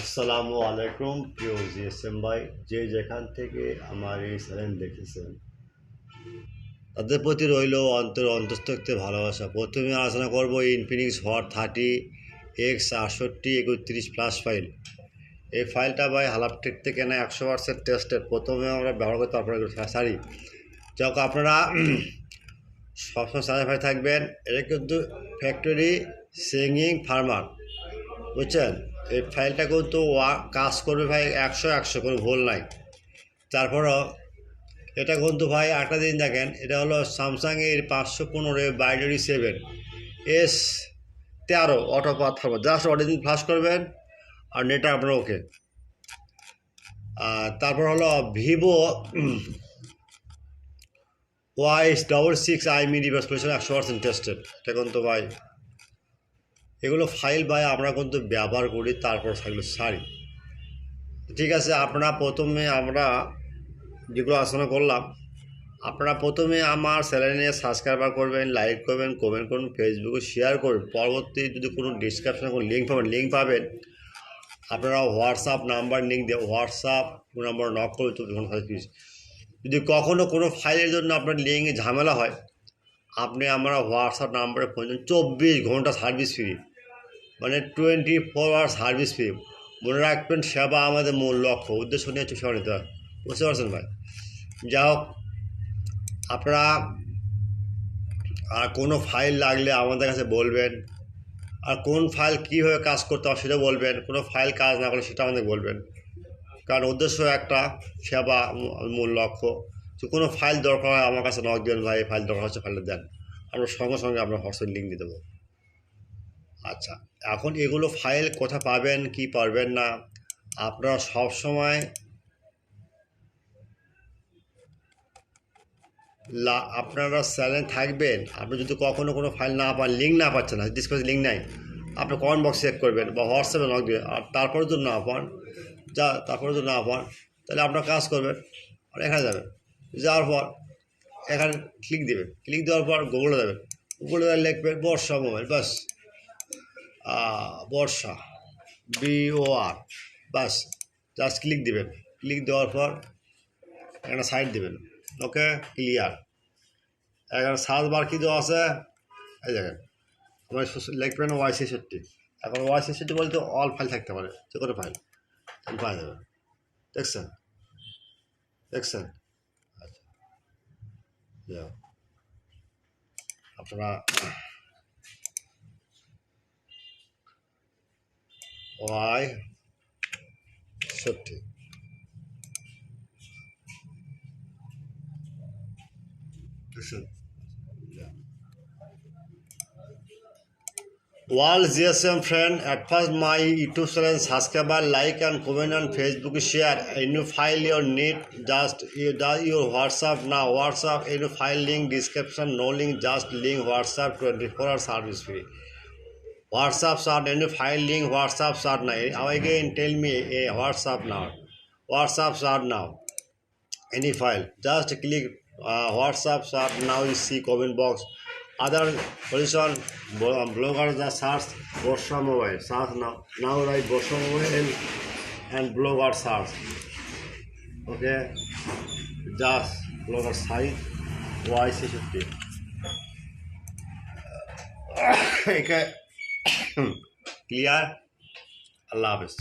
আসসালামু আলাইকুম প্রিয় জিএসএম ভাই, যে যেখান থেকে আমার এই চ্যানেল দেখেছেন তাদের প্রতি রইল অন্তঃস্থ ভালোবাসা। প্রথমে আলোচনা করব ইনফিনিক্স হট 30X6831Flash ফাইল। এই ফাইলটা ভাই হালাপটেক থেকে না 100% টেস্টেড। প্রথমে আমরা ব্যবহার করতে তারপরে সারি যাক আপনারা সবসময় সার্টিফাই থাকবেন। এটা কিন্তু ফ্যাক্টরি সিঙ্গিং ফার্মার, বুঝছেন? এই ফাইলটা কিন্তু কাজ করবে ভাই 100 কোনো ভুল নাই। তারপরও এটা কিন্তু ভাই একটা দিন দেখেন, এটা হলো স্যামসাংয়ের 515 বাইনারি 7S13 অটো পাওয়ার থাকবে। জাস্ট অডিদিন ফ্লাশ করবেন আর নেটটা আপনার ওকে। তারপর হলো ভিভো Y66i মিনি বেসপেশন 100% টেস্টেড। এটা কিন্তু ভাই এগুলো ফাইল ভাই আমরা কিন্তু ব্যবহার করি, তারপর সেগুলো সারি। ঠিক আছে, আপনারা প্রথমে আমরা যেগুলো আলোচনা করলাম, আপনারা প্রথমে আমার চ্যানেলে সাবস্ক্রাইবার করবেন, লাইক করবেন, কমেন্ট করুন, ফেসবুকে শেয়ার করবেন। পরবর্তী যদি কোনো ডিসক্রিপশনে কোনো লিঙ্ক পাবেন আপনারা হোয়াটসঅ্যাপ নাম্বার লিঙ্ক দিয়ে হোয়াটসঅ্যাপ নাম্বার নক করে যদি কখনও কোনো ফাইলের জন্য আপনার লিঙ্কে ঝামেলা হয়, আপনি আমরা হোয়াটসঅ্যাপ নাম্বারে ফোন 24 ঘন্টা সার্ভিস ফ্রি, মানে 24 আওয়ার সার্ভিস ফ্রি। মনে রাখবেন, সেবা আমাদের মূল লক্ষ্য, উদ্দেশ্য নিয়ে সেবা নিতে হয়। বুঝতে পারছেন ভাই? যাই হোক, আপনারা আর কোনো ফাইল লাগলে আমাদের কাছে বলবেন, আর কোন ফাইল কীভাবে কাজ করতে হবে সেটা বলবেন। কোনো ফাইল কাজ না করলে সেটা আমাদের বলবেন, কারণ উদ্দেশ্য একটা, সেবা মূল লক্ষ্য। তো কোনো ফাইল দরকার হয় আমার কাছে নক দেন, ভাই ফাইল দরকার হচ্ছে ফাইলটা দেন, আমরা সঙ্গে সঙ্গে আপনার হোয়াটসঅ্যাপ লিঙ্ক দিয়ে দেবো। আচ্ছা, এখন এগুলো ফাইল কোথা পাবেন, কি পারবেন না, আপনারা সবসময় আপনারা চ্যানেল থাকবেন। আপনি যদি কখনও কোনো ফাইল না পান, লিঙ্ক না পাচ্ছেন না, ডিসক্রিপশন লিঙ্ক নাই, আপনি কমেন্ট বক্স চেক করবেন বা হোয়াটসঅ্যাপে নক দেবেন। আর তারপরে যদি না পান তাহলে আপনার কাজ করবেন আর এখানে যাবেন, যাওয়ার পর এখানে ক্লিক দেবেন। ক্লিক দেওয়ার পর গুগলে যাবেন, গুগলে লিখবেন বর্ষা মোবাইল, বাস বর্ষা BOR, বাস জাস্ট ক্লিক দেবেন। ক্লিক দেওয়ার পর একটা সাইট দেবেন, ওকে ক্লিয়ার। এখানে সার্চ বার কী দেওয়া আছে, এই দেখেন আমার লিখবেন Y66। এখন Y66 বলতে অল ফাইল থাকতে পারে, যে কোনো ফাইল পাওয়া যাবে। দেখছেন? আচ্ছা, যাও আপনারা Y60 দেখছেন? World GSM friend, at first my YouTube channel, subscriber, like and comment on Facebook, share. Any file you need, just your WhatsApp now. WhatsApp, any file link description, no link, just link WhatsApp 24-hour service free. WhatsApp start, any file link WhatsApp start now. Again tell me a WhatsApp now. WhatsApp start now. Any file, just click WhatsApp start now. You see comment box. Other position, blogger just search Borsha mobile, search now write Borsha mobile and blogger search, okay, just blogger site Y60 clear. Allah Hafiz.